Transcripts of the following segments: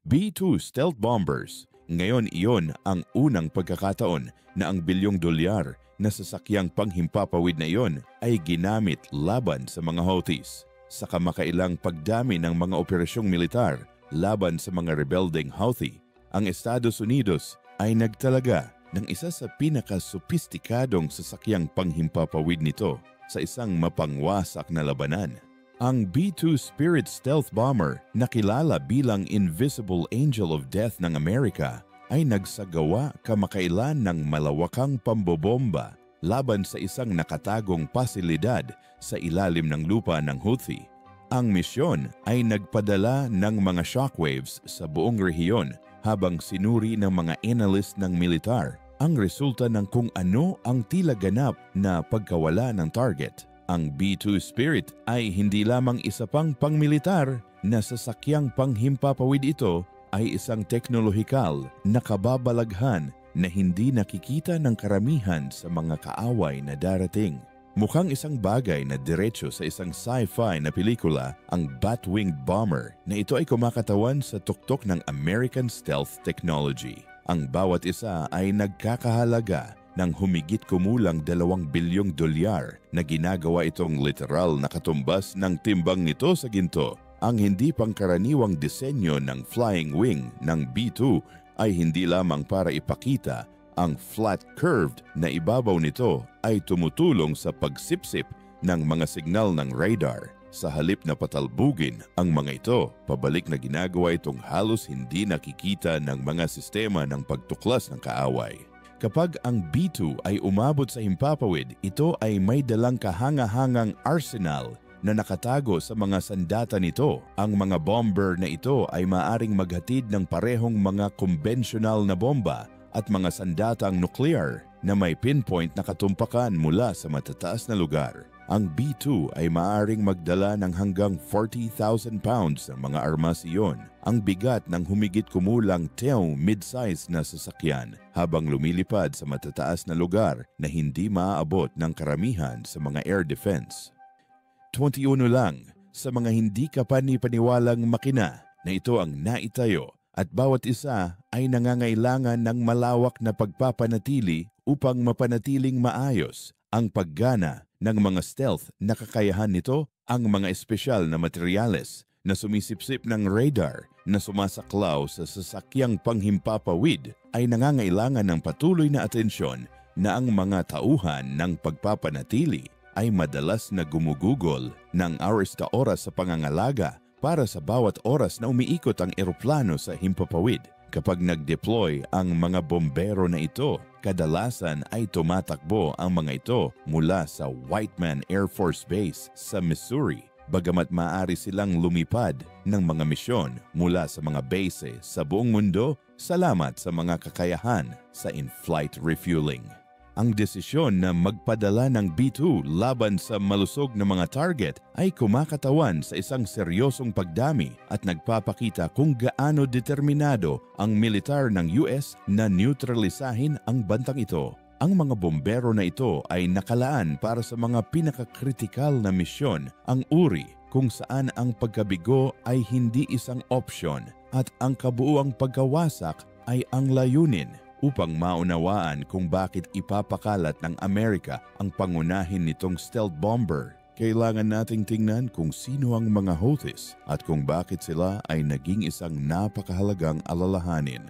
B-2 stealth bombers. Ngayon iyon ang unang pagkakataon na ang bilyong dolyar na sasakyang panghimpapawid na iyon ay ginamit laban sa mga Houthis. Sa kamakailang pagdami ng mga operasyong militar laban sa mga rebelding Houthi, ang Estados Unidos ay nagtalaga ng isa sa pinakasophistikadong sasakyang panghimpapawid nito sa isang mapangwasak na labanan. Ang B-2 Spirit stealth bomber na kilala bilang Invisible Angel of Death ng Amerika ay nagsagawa kamakailan ng malawakang pambobomba laban sa isang nakatagong pasilidad sa ilalim ng lupa ng Houthi. Ang misyon ay nagpadala ng mga shockwaves sa buong rehiyon habang sinuri ng mga analyst ng militar ang resulta ng kung ano ang tila ganap na pagkawala ng target. Ang B-2 Spirit ay hindi lamang isa pang pangmilitar na sasakyang panghimpapawid, ito ay isang teknolohikal na kababalaghan na hindi nakikita ng karamihan sa mga kaaway na darating. Mukhang isang bagay na diretso sa isang sci-fi na pelikula, ang Bat-winged bomber na ito ay kumakatawan sa tuktok ng American stealth technology. Ang bawat isa ay nagkakahalaga ng humigit kumulang 2 bilyong dolyar na ginagawa itong literal na katumbas ng timbang nito sa ginto. Ang hindi pangkaraniwang disenyo ng flying wing ng B-2 ay hindi lamang para ipakita ang flat-curved na ibabaw nito ay tumutulong sa pagsipsip ng mga signal ng radar. Sa halip na patalbugin ang mga ito, pabalik na ginagawa itong halos hindi nakikita ng mga sistema ng pagtuklas ng kaaway. Kapag ang B-2 ay umabot sa himpapawid, ito ay may dalang kahanga-hangang arsenal na nakatago sa mga sandata nito. Ang mga bomber na ito ay maaring maghatid ng parehong mga konbensyonal na bomba at mga sandatang nuclear na may pinpoint na katumpakan mula sa matataas na lugar. Ang B-2 ay maaaring magdala ng hanggang 40,000 pounds ng mga armasyon, ang bigat ng humigit kumulang 10 mid-size na sasakyan habang lumilipad sa matataas na lugar na hindi maaabot ng karamihan sa mga air defense. 21 lang sa mga hindi kapani-paniwalang makina na ito ang naitayo at bawat isa ay nangangailangan ng malawak na pagpapanatili upang mapanatiling maayos ang paggana ng mga stealth na kakayahan nito. Ang mga espesyal na materyales na sumisipsip ng radar na sumasaklaw sa sasakyang panghimpapawid ay nangangailangan ng patuloy na atensyon na ang mga tauhan ng pagpapanatili ay madalas na gumugugol ng oras sa pangangalaga para sa bawat oras na umiikot ang eroplano sa himpapawid. Kapag nag-deploy ang mga bombero na ito, kadalasan ay tumatakbo ang mga ito mula sa Whiteman Air Force Base sa Missouri, bagamat maaari silang lumipad ng mga misyon mula sa mga base sa buong mundo salamat sa mga kakayahan sa in-flight refueling. Ang desisyon na magpadala ng B-2 laban sa malusog na mga target ay kumakatawan sa isang seryosong pagdami at nagpapakita kung gaano determinado ang militar ng US na neutralisahin ang bantang ito. Ang mga bombero na ito ay nakalaan para sa mga pinakakritikal na misyon, ang uri kung saan ang pagkabigo ay hindi isang opsyon at ang kabuuang pagkawasak ay ang layunin. Upang maunawaan kung bakit ipapakalat ng Amerika ang pangunahin nitong stealth bomber, kailangan nating tingnan kung sino ang mga Houthis at kung bakit sila ay naging isang napakahalagang alalahanin.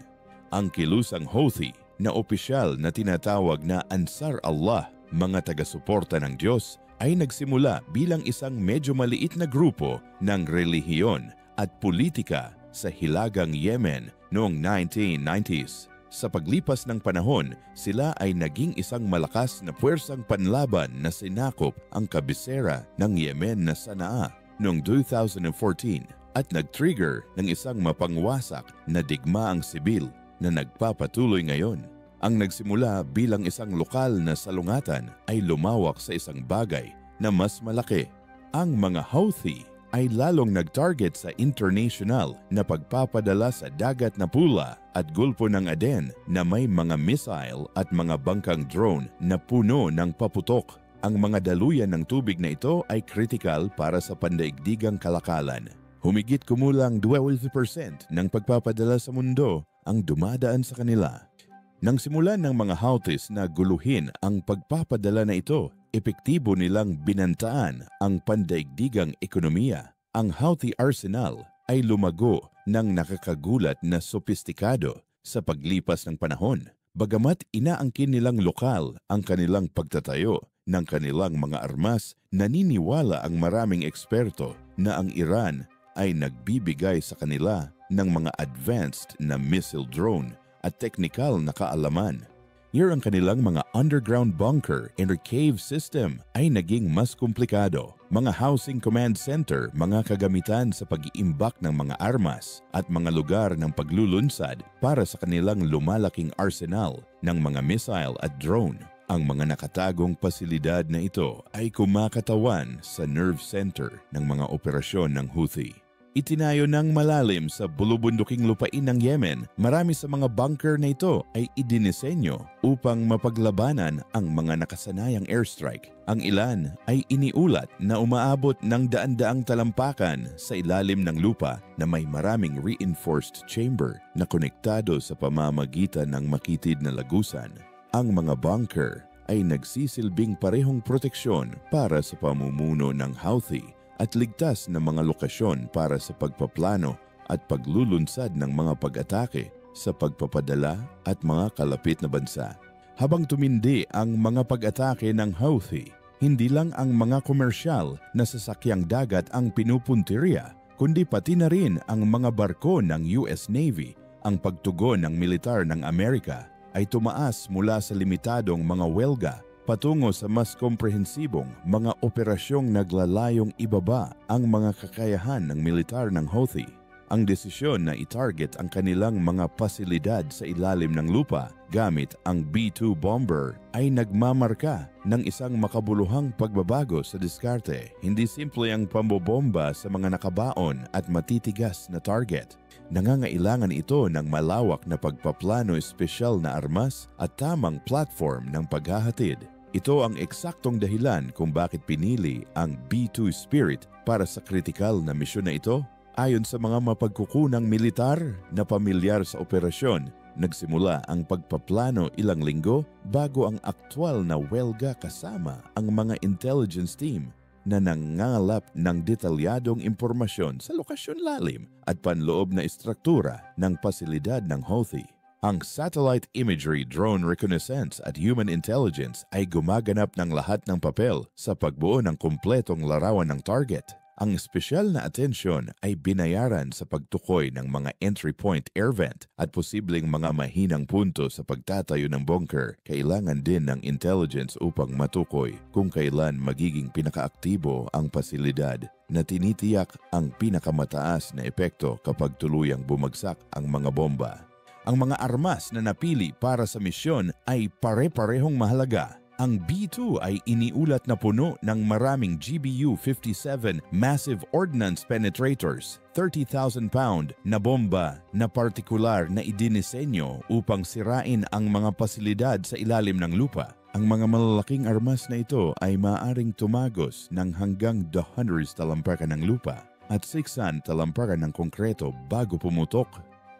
Ang kilusang Houthi na opisyal na tinatawag na Ansar Allah, mga taga-suporta ng Diyos, ay nagsimula bilang isang medyo maliit na grupo ng relihiyon at politika sa Hilagang Yemen noong 1990s. Sa paglipas ng panahon, sila ay naging isang malakas na puwersang panlaban na sinakop ang kabisera ng Yemen na Sanaa noong 2014 at nag-trigger ng isang mapangwasak na digmaang sibil na nagpapatuloy ngayon. Ang nagsimula bilang isang lokal na salungatan ay lumawak sa isang bagay na mas malaki. Ang mga Houthi ay lalong nag-target sa international na pagpapadala sa dagat na Pula at Gulpo ng Aden na may mga missile at mga bangkang drone na puno ng paputok. Ang mga daluyan ng tubig na ito ay kritikal para sa pandaigdigang kalakalan. Humigit kumulang 12% ng pagpapadala sa mundo ang dumadaan sa kanila. Nang simulan ng mga Houthis na guluhin ang pagpapadala na ito, epektibo nilang binantaan ang pandaigdigang ekonomiya. Ang Houthi arsenal ay lumago ng nakakagulat na sopistikado sa paglipas ng panahon. Bagamat inaangkin nilang lokal ang kanilang pagtatayo ng kanilang mga armas, naniniwala ang maraming eksperto na ang Iran ay nagbibigay sa kanila ng mga advanced na missile drone at teknikal na kaalaman. Here ang kanilang mga underground bunker and cave system ay naging mas komplikado. Mga housing command center, mga kagamitan sa pag-iimbak ng mga armas at mga lugar ng paglulunsad para sa kanilang lumalaking arsenal ng mga missile at drone. Ang mga nakatagong pasilidad na ito ay kumakatawan sa nerve center ng mga operasyon ng Houthi. Itinayo ng malalim sa bulubunduking lupain ng Yemen, marami sa mga bunker na ito ay idinisenyo upang mapaglabanan ang mga nakasanayang airstrike. Ang ilan ay iniulat na umaabot ng daan-daang talampakan sa ilalim ng lupa na may maraming reinforced chamber na konektado sa pamamagitan ng makitid na lagusan. Ang mga bunker ay nagsisilbing parehong proteksyon para sa pamumuno ng Houthi at ligtas na mga lokasyon para sa pagpaplano at paglulunsad ng mga pag-atake sa pagpapadala at mga kalapit na bansa. Habang tumindi ang mga pag-atake ng Houthi, hindi lang ang mga komersyal na sasakyang dagat ang pinupuntirya, kundi pati na rin ang mga barko ng US Navy. Ang pagtugon ng militar ng Amerika ay tumaas mula sa limitadong mga welga patungo sa mas komprehensibong mga operasyong naglalayong ibaba ang mga kakayahan ng militar ng Houthi. Ang desisyon na i-target ang kanilang mga pasilidad sa ilalim ng lupa gamit ang B-2 bomber ay nagmamarka ng isang makabuluhang pagbabago sa diskarte. Hindi simple ang pambobomba sa mga nakabaon at matitigas na target. Nangangailangan ito ng malawak na pagpaplano espesyal na armas at tamang platform ng paghahatid. Ito ang eksaktong dahilan kung bakit pinili ang B-2 Spirit para sa kritikal na misyon na ito. Ayon sa mga mapagkukunang militar na pamilyar sa operasyon, nagsimula ang pagpaplano ilang linggo bago ang aktwal na welga kasama ang mga intelligence team na nangangalap ng detalyadong impormasyon sa lokasyon lalim at panloob na istruktura ng pasilidad ng Houthi. Ang satellite imagery, drone reconnaissance at human intelligence ay gumaganap ng lahat ng papel sa pagbuo ng kumpletong larawan ng target. Ang espesyal na atensyon ay binayaran sa pagtukoy ng mga entry point air vent at posibleng mga mahinang punto sa pagtatayo ng bunker. Kailangan din ng intelligence upang matukoy kung kailan magiging pinakaaktibo ang pasilidad na tinitiyak ang pinakamataas na epekto kapag tuluyang bumagsak ang mga bomba. Ang mga armas na napili para sa misyon ay pare-parehong mahalaga. Ang B-2 ay iniulat na puno ng maraming GBU-57 Massive Ordnance Penetrators, 30,000-pound na bomba na partikular na idinisenyo upang sirain ang mga pasilidad sa ilalim ng lupa. Ang mga malalaking armas na ito ay maaaring tumagos ng hanggang 200 talampakan ng lupa at 600 talampakan ng konkreto bago pumutok.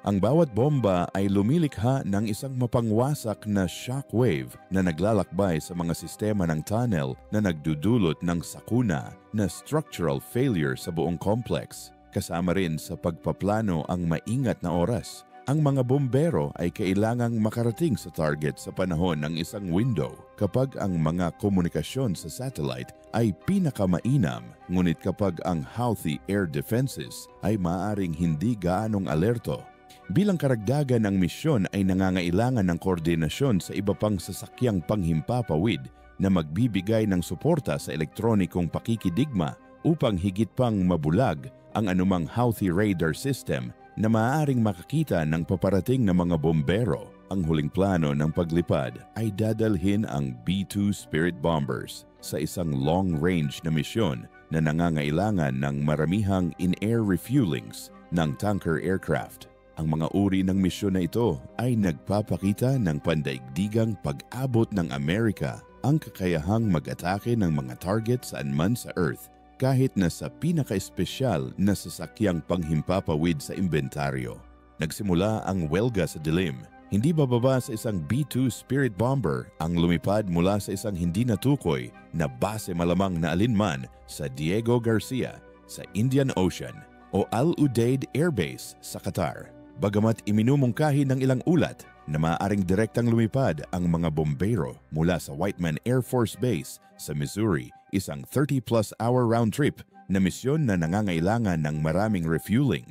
Ang bawat bomba ay lumilikha ng isang mapangwasak na shockwave na naglalakbay sa mga sistema ng tunnel na nagdudulot ng sakuna na structural failure sa buong complex. Kasama rin sa pagpaplano ang maingat na oras. Ang mga bombero ay kailangang makarating sa target sa panahon ng isang window kapag ang mga komunikasyon sa satellite ay pinakamainam, ngunit kapag ang Houthi air defenses ay maaaring hindi gaanong alerto. Bilang karagdagan ng misyon ay nangangailangan ng koordinasyon sa iba pang sasakyang panghimpapawid na magbibigay ng suporta sa elektronikong pakikidigma upang higit pang mabulag ang anumang Houthi radar system na maaaring makakita ng paparating na mga bombero. Ang huling plano ng paglipad ay dadalhin ang B-2 Spirit bombers sa isang long-range na misyon na nangangailangan ng maramihang in-air refuelings ng tanker aircraft. Ang mga uri ng misyon na ito ay nagpapakita ng pandaigdigang pag-abot ng Amerika ang kakayahang mag-atake ng mga target saan man sa Earth kahit na sa pinaka-espesyal na sasakyang panghimpapawid sa inventaryo. Nagsimula ang welga sa dilim. Hindi bababa sa isang B-2 Spirit bomber ang lumipad mula sa isang hindi natukoy na base malamang na alinman sa Diego Garcia sa Indian Ocean o Al Udeid Air Base sa Qatar. Bagamat iminumungkahi ng ilang ulat na maaaring direktang lumipad ang mga bombero mula sa Whiteman Air Force Base sa Missouri, isang 30-plus hour round trip na misyon na nangangailangan ng maraming refueling.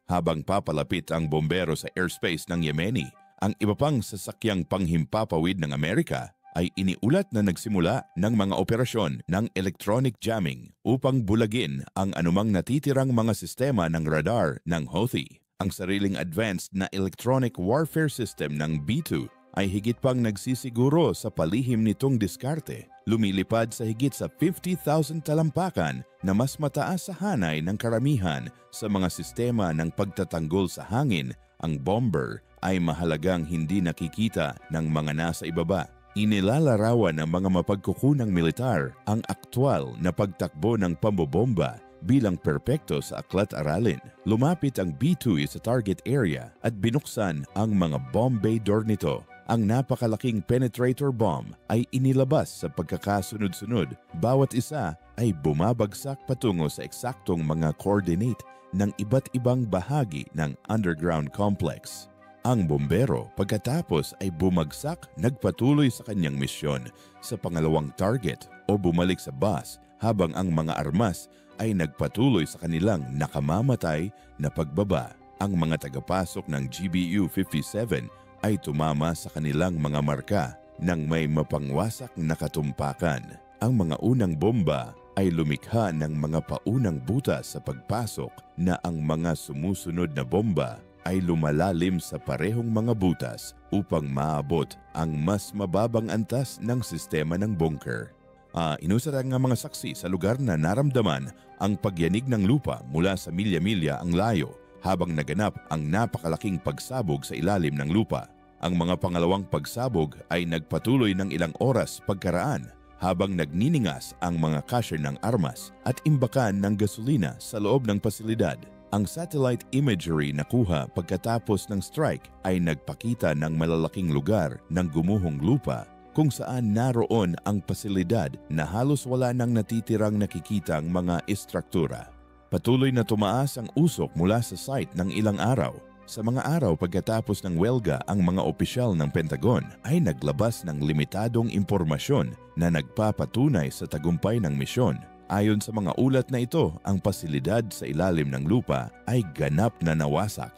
Habang papalapit ang bombero sa airspace ng Yemeni, ang iba pang sasakyang panghimpapawid ng Amerika ay iniulat na nagsimula ng mga operasyon ng electronic jamming upang bulagin ang anumang natitirang mga sistema ng radar ng Houthi. Ang sariling advanced na electronic warfare system ng B-2 ay higit pang nagsisiguro sa palihim nitong diskarte. Lumilipad sa higit sa 50,000 talampakan na mas mataas sa hanay ng karamihan sa mga sistema ng pagtatanggol sa hangin. Ang bomber ay mahalagang hindi nakikita ng mga nasa ibaba. Inilalarawan ng mga mapagkukunang militar ang aktwal na pagtakbo ng pambobomba bilang perpekto sa aklat-aralin. Lumapit ang B-2 sa target area at binuksan ang mga bomb bay door nito. Ang napakalaking penetrator bomb ay inilabas sa pagkakasunod-sunod. Bawat isa ay bumabagsak patungo sa eksaktong mga coordinate ng iba't ibang bahagi ng underground complex. Ang bombero pagkatapos ay bumagsak, nagpatuloy sa kanyang misyon sa pangalawang target o bumalik sa bus habang ang mga armas ay nagpatuloy sa kanilang nakamamatay na pagbaba. Ang mga tagapasok ng GBU-57 ay tumama sa kanilang mga marka nang may mapangwasak na katumpakan. Ang mga unang bomba ay lumikha ng mga paunang butas sa pagpasok na ang mga sumusunod na bomba ay lumalalim sa parehong mga butas upang maabot ang mas mababang antas ng sistema ng bunker. Inusad ang mga saksi sa lugar na naramdaman ang pagyanig ng lupa mula sa milya-milya ang layo habang naganap ang napakalaking pagsabog sa ilalim ng lupa. Ang mga pangalawang pagsabog ay nagpatuloy ng ilang oras pagkaraan habang nagniningas ang mga cache ng armas at imbakan ng gasolina sa loob ng pasilidad. Ang satellite imagery na kuha pagkatapos ng strike ay nagpakita ng malalaking lugar ng gumuhong lupa kung saan naroon ang pasilidad na halos wala nang natitirang nakikitang mga istruktura. Patuloy na tumaas ang usok mula sa site ng ilang araw. Sa mga araw pagkatapos ng welga, ang mga opisyal ng Pentagon ay naglabas ng limitadong impormasyon na nagpapatunay sa tagumpay ng misyon. Ayon sa mga ulat na ito, ang pasilidad sa ilalim ng lupa ay ganap na nawasak.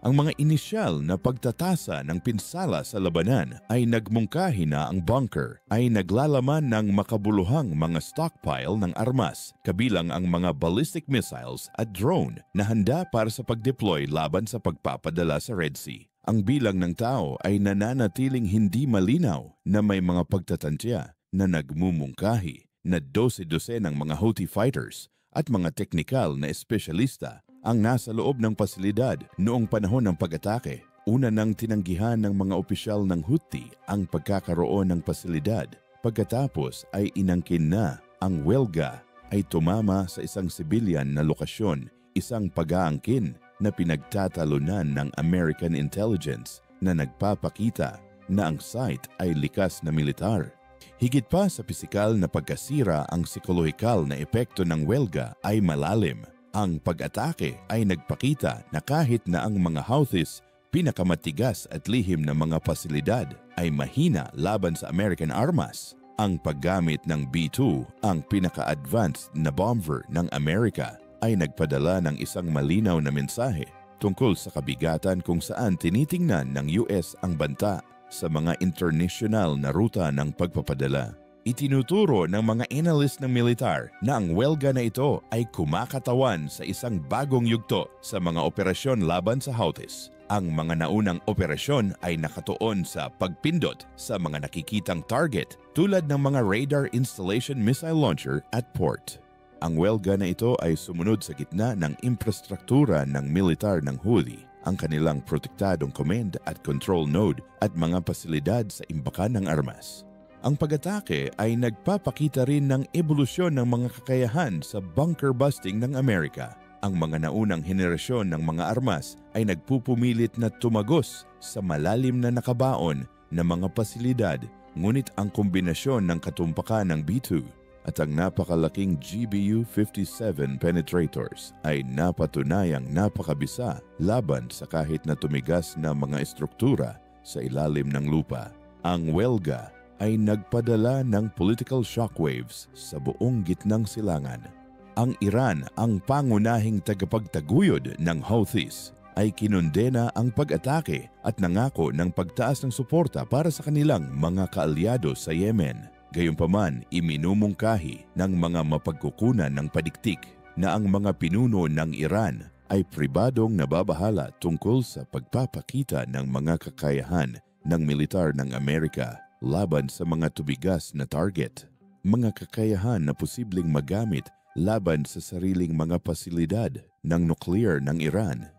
Ang mga inisyal na pagtatasa ng pinsala sa labanan ay nagmungkahi na ang bunker ay naglalaman ng makabuluhang mga stockpile ng armas, kabilang ang mga ballistic missiles at drone na handa para sa pag-deploy laban sa pagpapadala sa Red Sea. Ang bilang ng tao ay nananatiling hindi malinaw na may mga pagtatantya na nagmumungkahi na 12 ng mga Houthi fighters at mga teknikal na espesyalista ang nasa loob ng pasilidad noong panahon ng pag-atake. Una nang tinanggihan ng mga opisyal ng Houthi ang pagkakaroon ng pasilidad. Pagkatapos ay inangkin na ang welga ay tumama sa isang sibilyan na lokasyon, isang pag-aangkin na pinagtatalunan ng American intelligence na nagpapakita na ang site ay likas na militar. Higit pa sa pisikal na pagkasira, ang psikolohikal na epekto ng welga ay malalim. Ang pag-atake ay nagpakita na kahit na ang mga Houthis, pinakamatigas at lihim na mga pasilidad, ay mahina laban sa American armas. Ang paggamit ng B-2, ang pinaka-advanced na bomber ng Amerika, ay nagpadala ng isang malinaw na mensahe tungkol sa kabigatan kung saan tinitingnan ng US ang banta sa mga international na ruta ng pagpapadala. Itinuturo ng mga analyst ng militar na ang welga na ito ay kumakatawan sa isang bagong yugto sa mga operasyon laban sa Houthis. Ang mga naunang operasyon ay nakatuon sa pagpindot sa mga nakikitang target tulad ng mga radar installation missile launcher at port. Ang welga na ito ay sumunod sa gitna ng infrastruktura ng militar ng Houthi, ang kanilang protektadong command at control node at mga pasilidad sa imbakan ng armas. Ang pag-atake ay nagpapakita rin ng ebolusyon ng mga kakayahan sa bunker busting ng Amerika. Ang mga naunang henerasyon ng mga armas ay nagpupumilit na tumagos sa malalim na nakabaon na mga pasilidad, ngunit ang kombinasyon ng katumpakan ng B-2 at ang napakalaking GBU-57 penetrators ay napatunayang napakabisa laban sa kahit na tumigas na mga estruktura sa ilalim ng lupa. Ang welga ay nagpadala ng political shockwaves sa buong gitnang silangan. Ang Iran, ang pangunahing tagapagtaguyod ng Houthis, ay kinondena ang pag-atake at nangako ng pagtaas ng suporta para sa kanilang mga kaalyado sa Yemen. Gayunpaman, iminumungkahi ng mga mapagkukunan ng padiktik na ang mga pinuno ng Iran ay pribadong nababahala tungkol sa pagpapakita ng mga kakayahan ng militar ng Amerika laban sa mga tubigas na target, mga kakayahan na posibleng magamit laban sa sariling mga pasilidad ng nuklear ng Iran.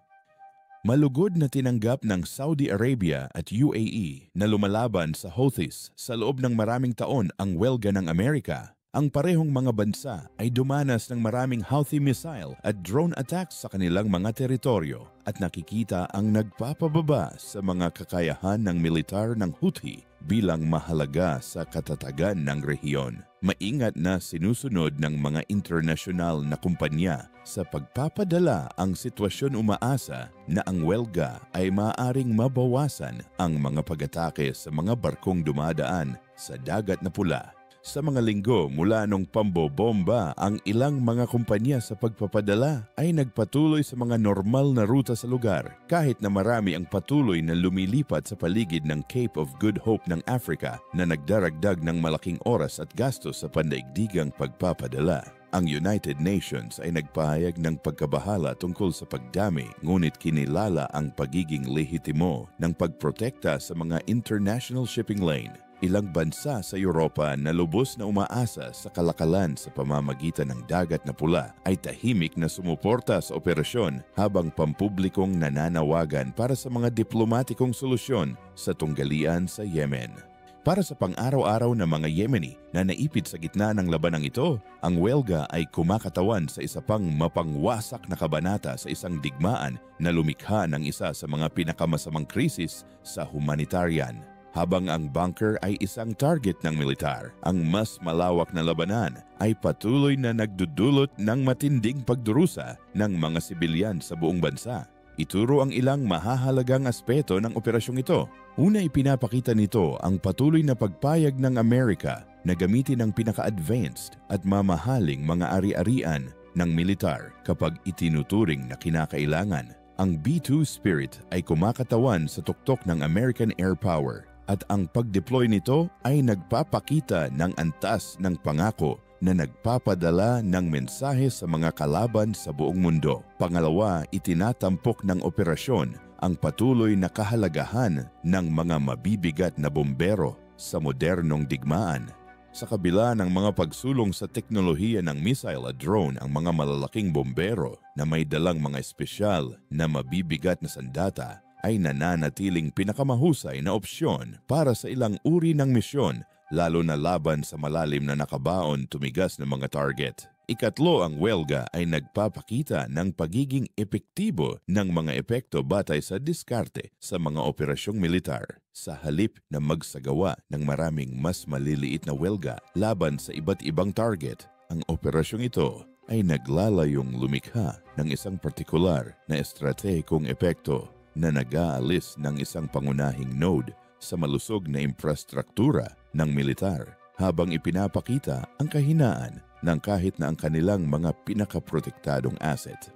Malugod na tinanggap ng Saudi Arabia at UAE na lumalaban sa Houthis sa loob ng maraming taon ang welga ng Amerika. Ang parehong mga bansa ay dumanas ng maraming Houthi missile at drone attacks sa kanilang mga teritoryo at nakikita ang nagpapababa sa mga kakayahan ng militar ng Houthi bilang mahalaga sa katatagan ng rehiyon. Maingat na sinusunod ng mga internasyonal na kumpanya sa pagpapadala ang sitwasyon umaasa na ang welga ay maaaring mabawasan ang mga pag-atake sa mga barkong dumadaan sa Dagat na Pula. Sa mga linggo mula nung pambobomba, ang ilang mga kumpanya sa pagpapadala ay nagpatuloy sa mga normal na ruta sa lugar kahit na marami ang patuloy na lumilipat sa paligid ng Cape of Good Hope ng Africa na nagdaragdag ng malaking oras at gastos sa pandaigdigang pagpapadala. Ang United Nations ay nagpahayag ng pagkabahala tungkol sa pagdami, ngunit kinilala ang pagiging lehitimo ng pagprotekta sa mga international shipping lane. Ilang bansa sa Europa na lubos na umaasa sa kalakalan sa pamamagitan ng Dagat na Pula ay tahimik na sumuporta sa operasyon habang pampublikong nananawagan para sa mga diplomatikong solusyon sa tunggalian sa Yemen. Para sa pang-araw-araw na mga Yemeni na naipit sa gitna ng labanang ito, ang welga ay kumakatawan sa isa pang mapangwasak na kabanata sa isang digmaan na lumikha ng isa sa mga pinakamasamang krisis sa humanitarian. Habang ang bunker ay isang target ng militar, ang mas malawak na labanan ay patuloy na nagdudulot ng matinding pagdurusa ng mga sibilyan sa buong bansa. Ituro ang ilang mahahalagang aspeto ng operasyong ito. Una, ipinapakita nito ang patuloy na pagpayag ng Amerika na gamitin ang pinaka-advanced at mamahaling mga ari-arian ng militar kapag itinuturing na kinakailangan. Ang B-2 Spirit ay kumakatawan sa tuktok ng American Air Power at ang pag-deploy nito ay nagpapakita ng antas ng pangako na nagpapadala ng mensahe sa mga kalaban sa buong mundo. Pangalawa, itinatampok ng operasyon ang patuloy na kahalagahan ng mga mabibigat na bombero sa modernong digmaan. Sa kabila ng mga pagsulong sa teknolohiya ng missile at drone, ang mga malalaking bombero na may dalang mga espesyal na mabibigat na sandata ay nananatiling pinakamahusay na opsyon para sa ilang uri ng misyon, lalo na laban sa malalim na nakabaon tumigas na mga target. Ikatlo, ang welga ay nagpapakita ng pagiging epektibo ng mga epekto batay sa diskarte sa mga operasyong militar. Sa halip na magsagawa ng maraming mas maliliit na welga laban sa iba't ibang target, ang operasyong ito ay naglalayong lumikha ng isang partikular na estratehikong epekto na nag-aalis ng isang pangunahing node sa malusog na infrastruktura ng militar habang ipinapakita ang kahinaan ng kahit na ang kanilang mga pinakaprotektadong asset.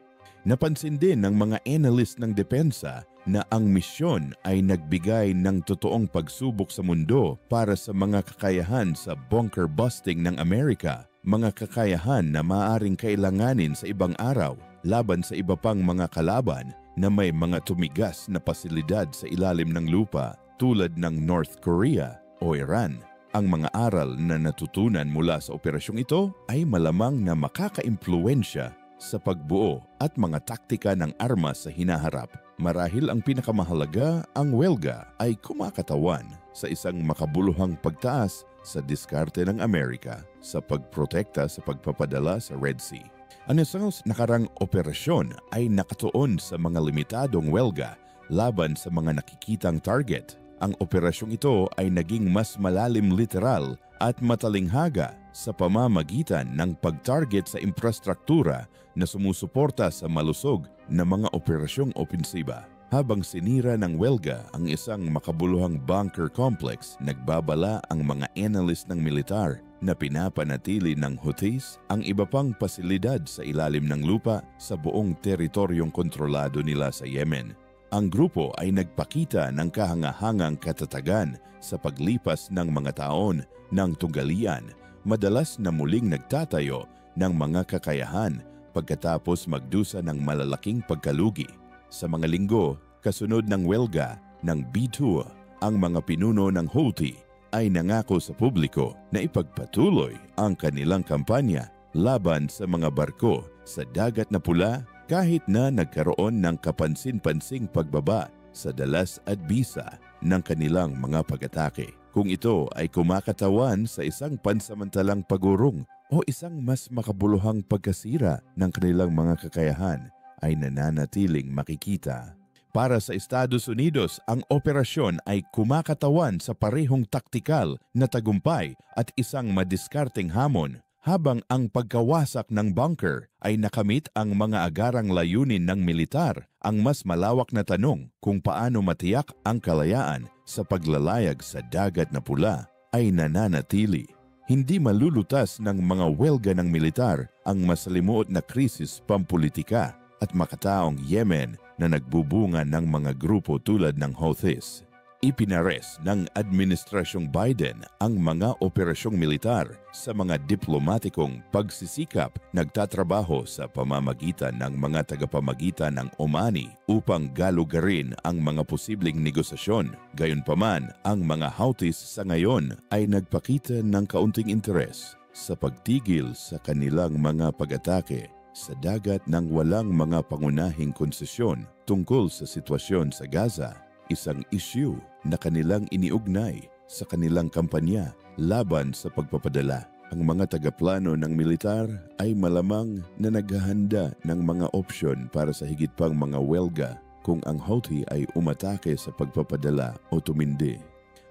Napansin din ng mga analyst ng depensa na ang misyon ay nagbigay ng totoong pagsubok sa mundo para sa mga kakayahan sa bunker busting ng Amerika, mga kakayahan na maaaring kailanganin sa ibang araw laban sa iba pang mga kalaban na may mga tumigas na pasilidad sa ilalim ng lupa tulad ng North Korea o Iran. Ang mga aral na natutunan mula sa operasyong ito ay malamang na makakaimpluwensya sa pagbuo at mga taktika ng armas sa hinaharap. Marahil ang pinakamahalaga, ang welga ay kumakatawan sa isang makabuluhang pagtaas sa diskarte ng Amerika sa pagprotekta sa pagpapadala sa Red Sea. Ang isang nakarang operasyon ay nakatuon sa mga limitadong welga laban sa mga nakikitang target. Ang operasyong ito ay naging mas malalim literal at matalinghaga sa pamamagitan ng pag-target sa infrastruktura na sumusuporta sa malusog na mga operasyong opensiba. Habang sinira ng welga ang isang makabuluhang bunker complex, nagbabala ang mga analyst ng militar na pinapanatili ng Houthis ang iba pang pasilidad sa ilalim ng lupa sa buong teritoryong kontrolado nila sa Yemen. Ang grupo ay nagpakita ng kahangahangang katatagan sa paglipas ng mga taon ng tunggalian, madalas na muling nagtatayo ng mga kakayahan pagkatapos magdusa ng malalaking pagkalugi. Sa mga linggo, kasunod ng welga ng B2, ang mga pinuno ng Houthi ay nangako sa publiko na ipagpatuloy ang kanilang kampanya laban sa mga barko sa Dagat na Pula kahit na nagkaroon ng kapansin-pansing pagbaba sa dalas at bisa ng kanilang mga pag-atake. Kung ito ay kumakatawan sa isang pansamantalang pagurong o isang mas makabuluhang pagkasira ng kanilang mga kakayahan, ay nananatiling makikita. Para sa Estados Unidos, ang operasyon ay kumakatawan sa parehong taktikal na tagumpay at isang madiskarteng hamon, habang ang pagkawasak ng bunker ay nakamit ang mga agarang layunin ng militar. Ang mas malawak na tanong kung paano matiyak ang kalayaan sa paglalayag sa Dagat na Pula ay nananatili. Hindi malulutas ng mga welga ng militar ang masalimuot na krisis pampolitika at makataong Yemen na nagbubunga ng mga grupo tulad ng Houthis. Ipinares ng Administrasyong Biden ang mga operasyong militar sa mga diplomatikong pagsisikap nagtatrabaho sa pamamagitan ng mga tagapamagitan ng Omani upang galugarin ang mga posibleng negosasyon. Gayunpaman, ang mga Houthis sa ngayon ay nagpakita ng kaunting interes sa pagtigil sa kanilang mga pag-atake sa dagat ng walang mga pangunahing konsesyon tungkol sa sitwasyon sa Gaza, isang issue na kanilang iniugnay sa kanilang kampanya laban sa pagpapadala. Ang mga tagaplano ng militar ay malamang na naghahanda ng mga opsyon para sa higit pang mga welga kung ang Houthi ay umatake sa pagpapadala o tumindi.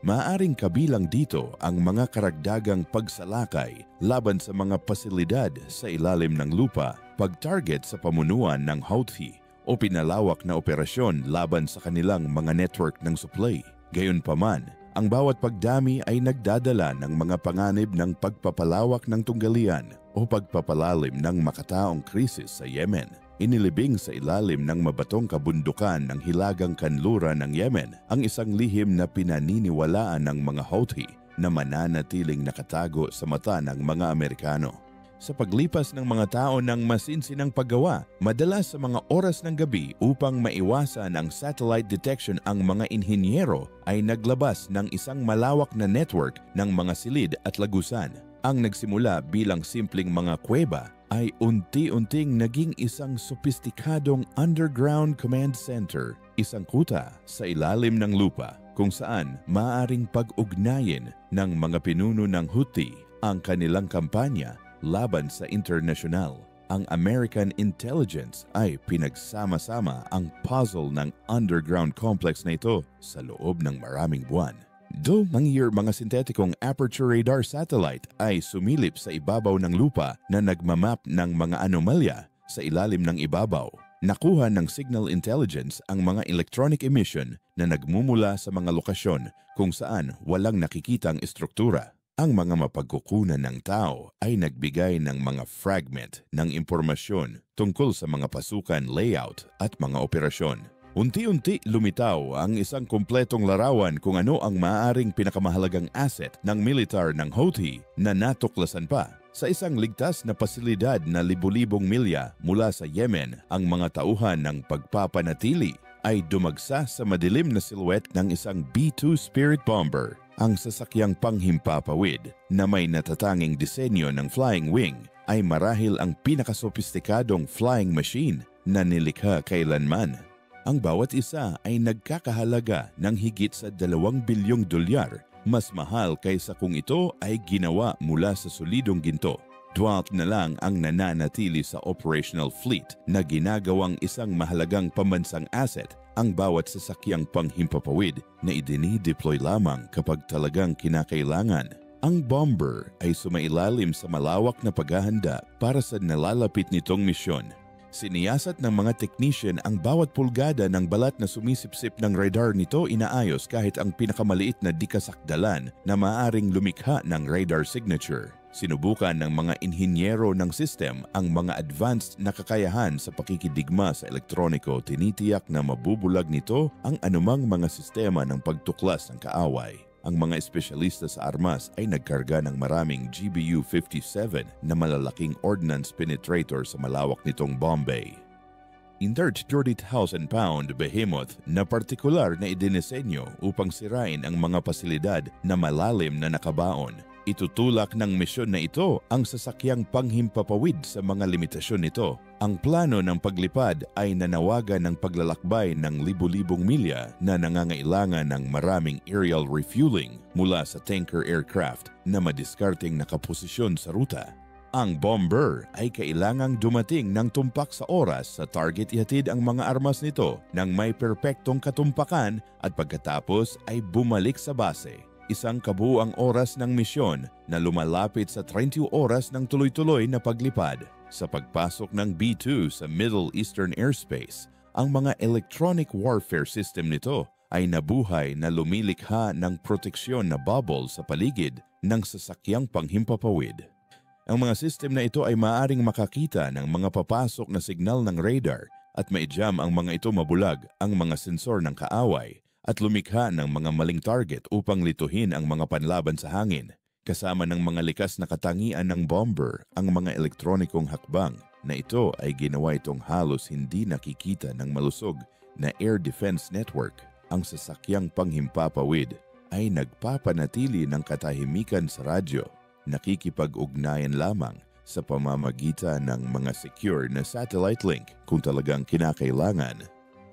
Maaring kabilang dito ang mga karagdagang pagsalakay laban sa mga pasilidad sa ilalim ng lupa, pag-target sa pamunuan ng Houthi o pinalawak na operasyon laban sa kanilang mga network ng supply. Gayunpaman, ang bawat pagdami ay nagdadala ng mga panganib ng pagpapalawak ng tunggalian o pagpapalalim ng makataong krisis sa Yemen. Inilibing sa ilalim ng mabatong kabundukan ng hilagang kanluran ng Yemen ang isang lihim na pinaniniwalaan ng mga Houthi na mananatiling nakatago sa mata ng mga Amerikano. Sa paglipas ng mga tao ng masinsinang paggawa, madalas sa mga oras ng gabi upang maiwasan ang satellite detection, ang mga inhinyero ay naglabas ng isang malawak na network ng mga silid at lagusan. Ang nagsimula bilang simpleng mga kuweba ay unti-unting naging isang sopistikadong underground command center, isang kuta sa ilalim ng lupa kung saan maaaring pag-ugnayin ng mga pinuno ng Houthi ang kanilang kampanya laban sa internasyonal. Ang American intelligence ay pinagsama-sama ang puzzle ng underground complex na ito sa loob ng maraming buwan. Do mga sintetikong aperture radar satellite ay sumilip sa ibabaw ng lupa na nagmamap ng mga anomalya sa ilalim ng ibabaw. Nakuha ng signal intelligence ang mga electronic emission na nagmumula sa mga lokasyon kung saan walang nakikitang estruktura. Ang mga mapagkukunan ng tao ay nagbigay ng mga fragment ng impormasyon tungkol sa mga pasukan, layout at mga operasyon. Unti-unti lumitaw ang isang kumpletong larawan kung ano ang maaaring pinakamahalagang asset ng militar ng Houthi na natuklasan pa. Sa isang ligtas na pasilidad na libu-libong milya mula sa Yemen, ang mga tauhan ng pagpapanatili ay dumagsa sa madilim na silhouette ng isang B-2 Spirit Bomber, ang sasakyang panghimpapawid na may natatanging disenyo ng flying wing ay marahil ang pinakasophisticadong flying machine na nilikha kailanman. Ang bawat isa ay nagkakahalaga ng higit sa 2 bilyong dolyar, mas mahal kaysa kung ito ay ginawa mula sa solidong ginto. 12 na lang ang nananatili sa operational fleet na ginagawang isang mahalagang pambansang asset ang bawat sasakyang panghimpapawid na idinideploy lamang kapag talagang kinakailangan. Ang bomber ay sumailalim sa malawak na paghahanda para sa nalalapit nitong misyon. Siniyasat ng mga technician ang bawat pulgada ng balat na sumisipsip ng radar nito inaayos kahit ang pinakamaliit na dikasakdalan na maaaring lumikha ng radar signature. Sinubukan ng mga inhinyero ng system ang mga advanced na kakayahan sa pakikidigma sa elektroniko, tinitiyak na mabubulag nito ang anumang mga sistema ng pagtuklas ng kaaway. Ang mga espesyalista sa armas ay nagkarga ng maraming GBU-57 na malalaking ordnance penetrator sa malawak nitong Bombay. In 30,000 pound behemoth na partikular na idinisenyo upang sirain ang mga pasilidad na malalim na nakabaon. Itutulak ng misyon na ito ang sasakyang panghimpapawid sa mga limitasyon nito. Ang plano ng paglipad ay nanawagan ng paglalakbay ng libu-libong milya na nangangailangan ng maraming aerial refueling mula sa tanker aircraft na madiskarteng nakaposisyon sa ruta. Ang bomber ay kailangang dumating ng tumpak sa oras sa target, ihatid ang mga armas nito ng may perpektong katumpakan at pagkatapos ay bumalik sa base. Isang kabuuang oras ng misyon na lumalapit sa 20 oras ng tuloy-tuloy na paglipad. Sa pagpasok ng B-2 sa Middle Eastern airspace, ang mga electronic warfare system nito ay nabuhay na lumilikha ng proteksyon na bubble sa paligid ng sasakyang panghimpapawid. Ang mga system na ito ay maaaring makakita ng mga papasok na signal ng radar at maijam ang mga ito mabulag ang mga sensor ng kaaway at lumikha ng mga maling target upang lituhin ang mga panlaban sa hangin. Kasama ng mga likas na katangian ng bomber ang mga elektronikong hakbang na ito ay ginawa itong halos hindi nakikita ng malusog na air defense network. Ang sasakyang panghimpapawid ay nagpapanatili ng katahimikan sa radyo, nakikipag-ugnayan lamang sa pamamagitan ng mga secure na satellite link kung talagang kinakailangan.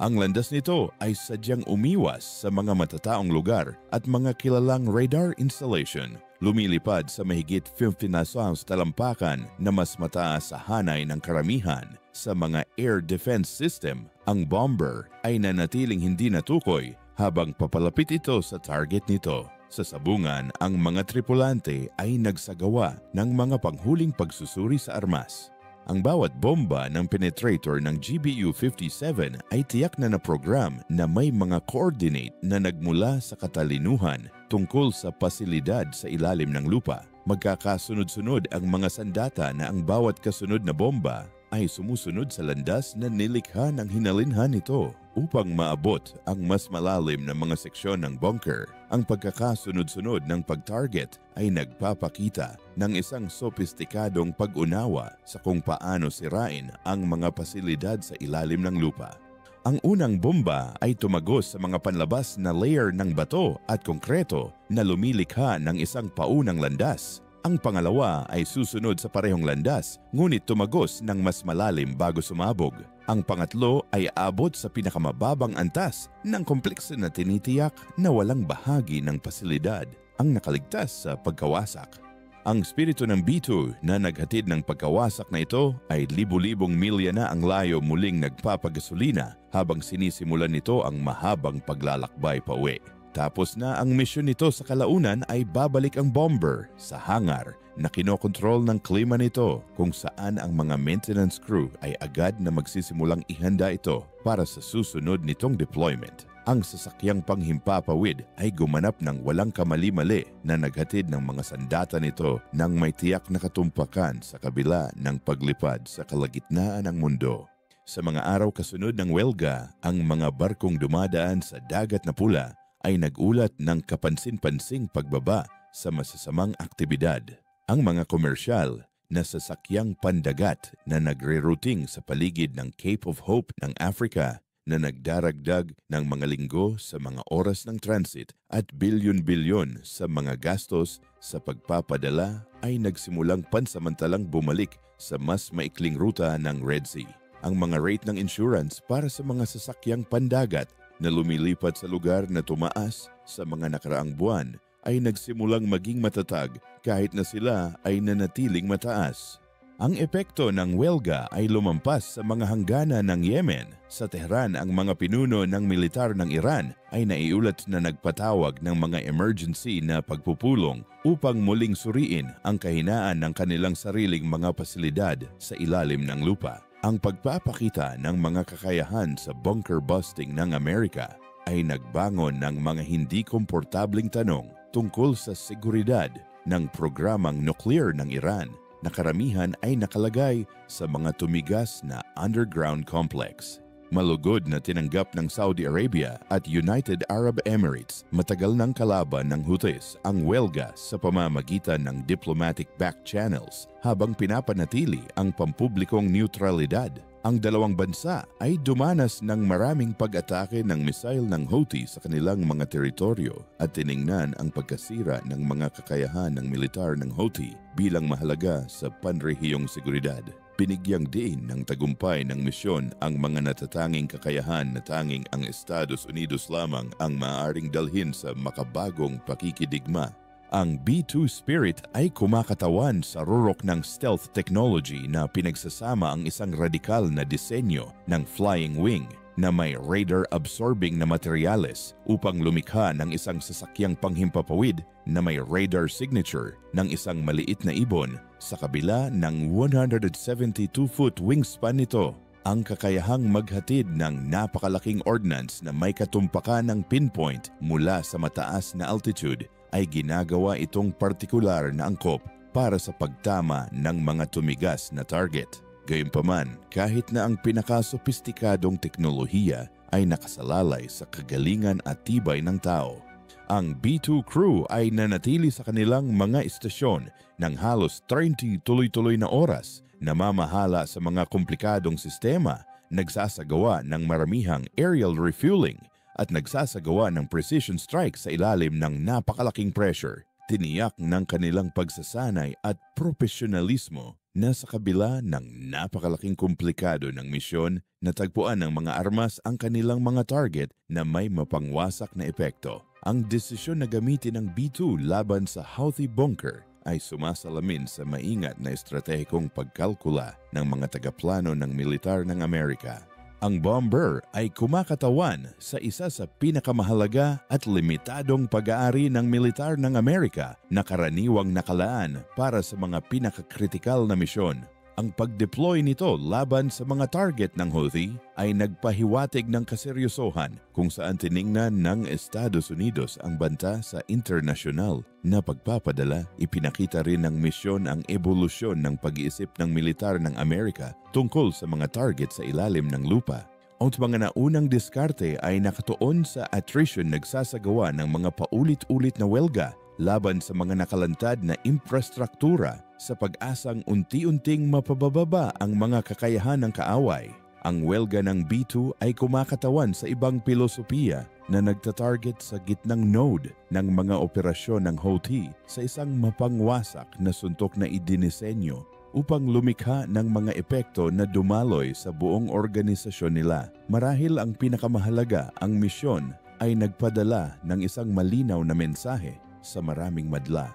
Ang landas nito ay sadyang umiwas sa mga matataong lugar at mga kilalang radar installation. Lumilipad sa mahigit 50 na talampakan na mas mataas sa hanay ng karamihan. Sa mga air defense system, ang bomber ay nanatiling hindi natukoy habang papalapit ito sa target nito. Sa sabungan, ang mga tripulante ay nagsagawa ng mga panghuling pagsusuri sa armas. Ang bawat bomba ng penetrator ng GBU-57 ay tiyak na program na may mga coordinate na nagmula sa katalinuhan tungkol sa pasilidad sa ilalim ng lupa. Magkakasunod-sunod ang mga sandata na ang bawat kasunod na bomba ay sumusunod sa landas na nilikha ng hinalinhan nito upang maabot ang mas malalim na mga seksyon ng bunker. Ang pagkakasunod-sunod ng pag-target ay nagpapakita ng isang sopistikadong pag-unawa sa kung paano sirain ang mga pasilidad sa ilalim ng lupa. Ang unang bomba ay tumagos sa mga panlabas na layer ng bato at konkreto na lumilikha ng isang paunang landas. Ang pangalawa ay susunod sa parehong landas, ngunit tumagos ng mas malalim bago sumabog. Ang pangatlo ay abot sa pinakamababang antas ng komplekso na tinitiyak na walang bahagi ng pasilidad ang nakaligtas sa pagkawasak. Ang spirito ng B-2 na naghatid ng pagkawasak na ito ay libu-libong milya na ang layo muling nagpapagasolina habang sinisimulan nito ang mahabang paglalakbay pauwi. Tapos na ang misyon nito sa kalaunan ay babalik ang bomber sa hangar na kinokontrol ng klima nito kung saan ang mga maintenance crew ay agad na magsisimulang ihanda ito para sa susunod nitong deployment. Ang sasakyang panghimpapawid ay gumanap ng walang kamali-mali na naghatid ng mga sandata nito ng may tiyak na katumpakan sa kabila ng paglipad sa kalagitnaan ng mundo. Sa mga araw kasunod ng welga, ang mga barkong dumadaan sa dagat na pula ay nagulat ng kapansin-pansing pagbaba sa masasamang aktibidad. Ang mga komersyal na sasakyang pandagat na nagre-routing sa paligid ng Cape of Hope ng Africa na nagdaragdag ng mga linggo sa mga oras ng transit at bilyon-bilyon sa mga gastos sa pagpapadala ay nagsimulang pansamantalang bumalik sa mas maikling ruta ng Red Sea. Ang mga rate ng insurance para sa mga sasakyang pandagat na lumilipat sa lugar na tumaas sa mga nakaraang buwan ay nagsimulang maging matatag kahit na sila ay nanatiling mataas. Ang epekto ng welga ay lumampas sa mga hangganan ng Yemen. Sa Tehran, ang mga pinuno ng militar ng Iran ay naiulat na nagpatawag ng mga emergency na pagpupulong upang muling suriin ang kahinaan ng kanilang sariling mga pasilidad sa ilalim ng lupa. Ang pagpapakita ng mga kakayahan sa bunker busting ng Amerika ay nagbangon ng mga hindi komportabling tanong tungkol sa seguridad ng programang nuklear ng Iran na karamihan ay nakalagay sa mga tumigas na underground complex. Malugod na tinanggap ng Saudi Arabia at United Arab Emirates matagal ng kalaban ng Houthis ang welga sa pamamagitan ng diplomatic back channels habang pinapanatili ang pampublikong neutralidad. Ang dalawang bansa ay dumanas ng maraming pag-atake ng misail ng Houthi sa kanilang mga teritoryo at tiningnan ang pagkasira ng mga kakayahan ng militar ng Houthi bilang mahalaga sa panrehiyong seguridad. Binigyang diin ng tagumpay ng misyon ang mga natatanging kakayahan na tanging ang Estados Unidos lamang ang maaaring dalhin sa makabagong pakikidigma. Ang B-2 Spirit ay kumakatawan sa rurok ng stealth technology na pinagsasama ang isang radikal na disenyo ng flying wing na may radar-absorbing na materyales upang lumikha ng isang sasakyang panghimpapawid na may radar signature ng isang maliit na ibon sa kabila ng 172-foot wingspan nito. Ang kakayahang maghatid ng napakalaking ordnance na may katumpakan ng pinpoint mula sa mataas na altitude ay ginagawa itong partikular na angkop para sa pagtama ng mga tumigas na target. Gayunpaman, kahit na ang pinakasopistikadong teknolohiya ay nakasalalay sa kagalingan at tibay ng tao, ang B-2 crew ay nanatili sa kanilang mga istasyon ng halos 30 tuloy-tuloy na oras, namamahala sa mga komplikadong sistema, nagsasagawa ng maramihang aerial refueling, at nagsasagawa ng precision strike sa ilalim ng napakalaking pressure. Tiniyak ng kanilang pagsasanay at profesionalismo na sa kabila ng napakalaking komplikado ng misyon, natagpuan ng mga armas ang kanilang mga target na may mapangwasak na epekto. Ang desisyon na gamitin ang B-2 laban sa Houthi bunker ay sumasalamin sa maingat na estratehikong pagkalkula ng mga tagaplano ng militar ng Amerika. Ang bomber ay kumakatawan sa isa sa pinakamahalaga at limitadong pag-aari ng militar ng Amerika na karaniwang nakalaan para sa mga pinakakritikal na misyon. Ang pag-deploy nito laban sa mga target ng Houthi ay nagpahiwatig ng kaseryosohan kung saan tiningnan ng Estados Unidos ang banta sa internasyonal na pagpapadala. Ipinakita rin ng misyon ang ebolusyon ng pag-iisip ng militar ng Amerika tungkol sa mga target sa ilalim ng lupa. Ang mga naunang diskarte ay nakatuon sa attrition, nagsasagawa ng mga paulit-ulit na welga laban sa mga nakalantad na infrastruktura sa pag-asang unti-unting mapababa ang mga kakayahan ng kaaway. Ang welga ng B-2 ay kumakatawan sa ibang pilosopiya na nagtatarget sa gitnang node ng mga operasyon ng Houthi sa isang mapangwasak na suntok na idinisenyo upang lumikha ng mga epekto na dumaloy sa buong organisasyon nila. Marahil ang pinakamahalaga, ang misyon ay nagpadala ng isang malinaw na mensahe sa maraming madla.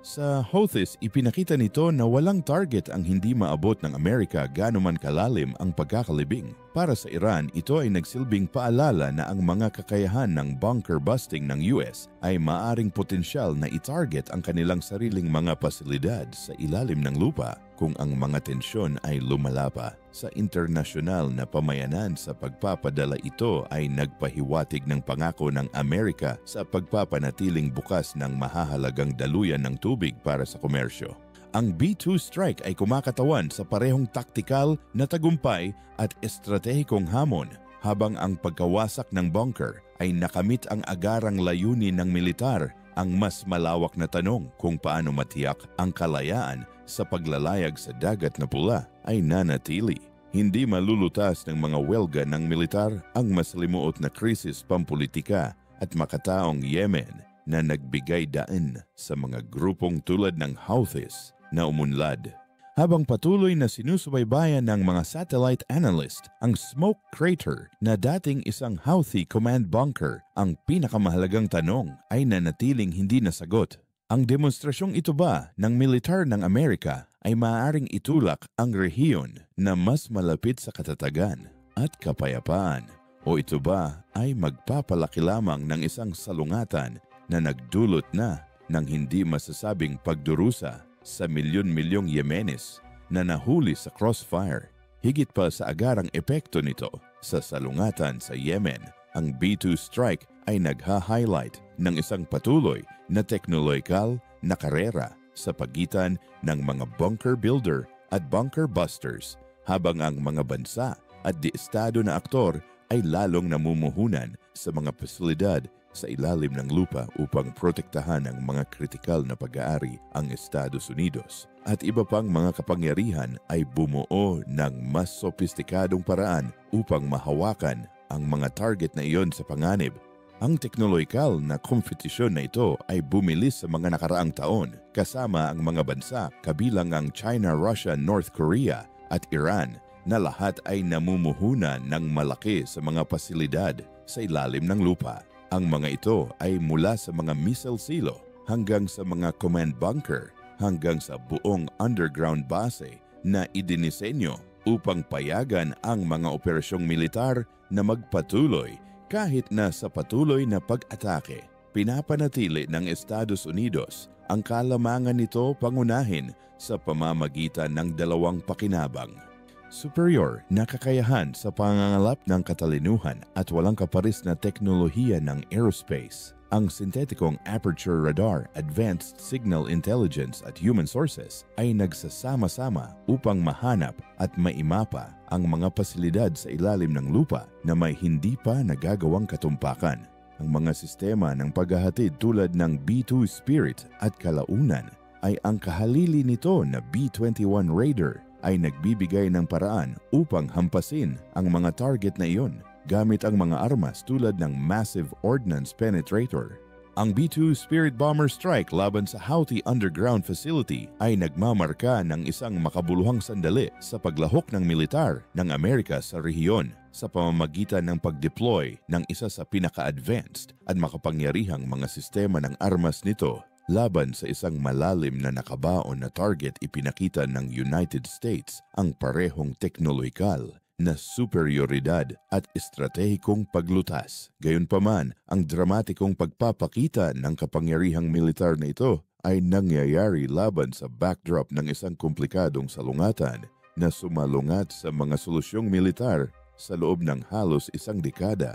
Sa Houthis, ipinakita nito na walang target ang hindi maabot ng Amerika gaano man kalalim ang pagkakalibing. Para sa Iran, ito ay nagsilbing paalala na ang mga kakayahan ng bunker busting ng US ay maaring potensyal na itarget ang kanilang sariling mga pasilidad sa ilalim ng lupa kung ang mga tensyon ay lumala pa. Sa internasyonal na pamayanan sa pagpapadala, ito ay nagpahiwatig ng pangako ng Amerika sa pagpapanatiling bukas ng mahahalagang daluyan ng tubig para sa komersyo. Ang B-2 strike ay kumakatawan sa parehong taktikal na tagumpay at estratehikong hamon, habang ang pagkawasak ng bunker ay nakamit ang agarang layunin ng militar. Ang mas malawak na tanong kung paano matiyak ang kalayaan sa paglalayag sa dagat na pula ay nanatili. Hindi malulutas ng mga welga ng militar ang masalimuot na krisis pampolitika at makataong Yemen na nagbigay daan sa mga grupong tulad ng Houthis na umunlad. Habang patuloy na sinusubaybayan ng mga satellite analyst ang smoke crater na dating isang Houthi command bunker, ang pinakamahalagang tanong ay nanatiling hindi nasagot. Ang demonstrasyong ito ba ng militar ng Amerika ay maaaring itulak ang rehiyon na mas malapit sa katatagan at kapayapaan? O ito ba ay magpapalaki lamang ng isang salungatan na nagdulot na ng hindi masasabing pagdurusa sa milyon-milyong Yemenis na nahuli sa crossfire? Higit pa sa agarang epekto nito sa salungatan sa Yemen, ang B-2 strike ay nagha-highlight ng isang patuloy na teknolohikal na karera sa pagitan ng mga bunker builder at bunker busters, habang ang mga bansa at di-estado na aktor ay lalong namumuhunan sa mga pasilidad sa ilalim ng lupa upang protektahan ang mga kritikal na pag-aari ang Estados Unidos. At iba pang mga kapangyarihan ay bumuo ng mas sopistikadong paraan upang mahawakan ang mga target na iyon sa panganib. Ang teknolohikal na kompetisyon na ito ay bumilis sa mga nakaraang taon kasama ang mga bansa kabilang ang China, Russia, North Korea at Iran na lahat ay namumuhunan ng malaki sa mga pasilidad sa ilalim ng lupa. Ang mga ito ay mula sa mga missile silo hanggang sa mga command bunker hanggang sa buong underground base na idinisenyo upang payagan ang mga operasyong militar na magpatuloy kahit na sa patuloy na pag-atake. Pinapanatili ng Estados Unidos ang kalamangan nito pangunahin sa pamamagitan ng dalawang pakinabang: superior na kakayahan sa pangangalap ng katalinuhan at walang kaparis na teknolohiya ng aerospace, ang sintetikong aperture radar, advanced signal intelligence at human sources ay nagsasama-sama upang mahanap at maimapa ang mga pasilidad sa ilalim ng lupa na may hindi pa nagagawang katumpakan. Ang mga sistema ng paghahatid tulad ng B-2 Spirit at kalaunan ay ang kahalili nito na B-21 Raider ay nagbibigay ng paraan upang hampasin ang mga target na iyon gamit ang mga armas tulad ng Massive Ordnance Penetrator. Ang B-2 Spirit Bomber Strike laban sa Houthi Underground Facility ay nagmamarka ng isang makabuluhang sandali sa paglahok ng militar ng Amerika sa rehiyon sa pamamagitan ng pag-deploy ng isa sa pinaka-advanced at makapangyarihang mga sistema ng armas nito laban sa isang malalim na nakabaon na target. Ipinakita ng United States ang parehong teknolohikal na superioridad at estratehikong paglutas. Gayunpaman, ang dramatikong pagpapakita ng kapangyarihang militar na ito ay nangyayari laban sa backdrop ng isang komplikadong salungatan na sumalungat sa mga solusyong militar sa loob ng halos isang dekada.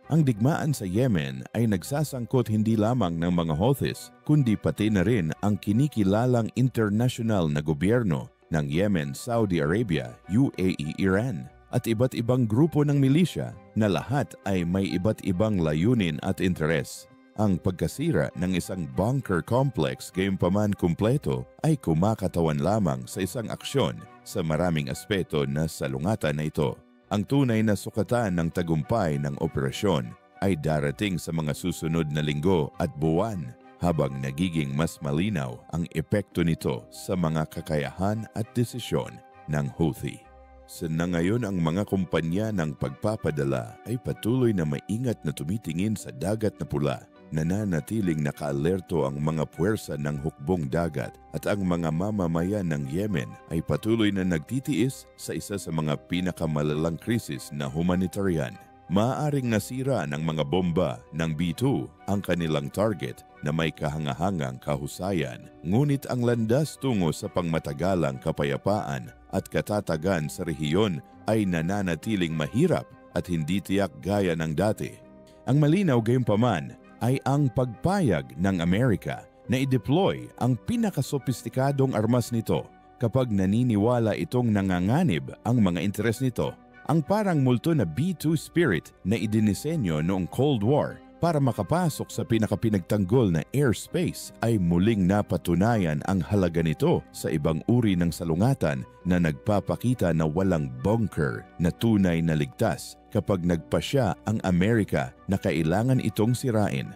Ang digmaan sa Yemen ay nagsasangkot hindi lamang ng mga Houthis, kundi pati na rin ang kinikilalang internasyonal na gobyerno ng Yemen, Saudi Arabia, UAE, Iran, at iba't ibang grupo ng milisya na lahat ay may iba't ibang layunin at interes. Ang pagkasira ng isang bunker complex gayunpaman kumpleto ay kumakatawan lamang sa isang aksyon sa maraming aspeto na salungatan na ito. Ang tunay na sukatan ng tagumpay ng operasyon ay darating sa mga susunod na linggo at buwan habang nagiging mas malinaw ang epekto nito sa mga kakayahan at desisyon ng Houthi. Sa ngayon, ang mga kumpanya ng pagpapadala ay patuloy na maingat na tumitingin sa dagat na pula. Nananatiling nakaalerto ang mga puwersa ng hukbong dagat at ang mga mamamayan ng Yemen ay patuloy na nagtitiis sa isa sa mga pinakamalalang krisis na humanitarian. Maaaring nasira ng mga bomba ng B-2 ang kanilang target na may kahangahangang kahusayan, ngunit ang landas tungo sa pangmatagalang kapayapaan at katatagan sa rehiyon ay nananatiling mahirap at hindi tiyak gaya ng dati. Ang malinaw gayunpaman ay ang pagpayag ng Amerika na i-deploy ang pinakasopistikadong armas nito kapag naniniwala itong nanganganib ang mga interes nito. Ang parang multo na B-2 Spirit na idinisenyo noong Cold War Para makapasok sa pinakapinagtanggol na airspace ay muling napatunayan ang halaga nito sa ibang uri ng salungatan na nagpapakita na walang bunker na tunay na ligtas kapag nagpasya ang Amerika na kailangan itong sirain.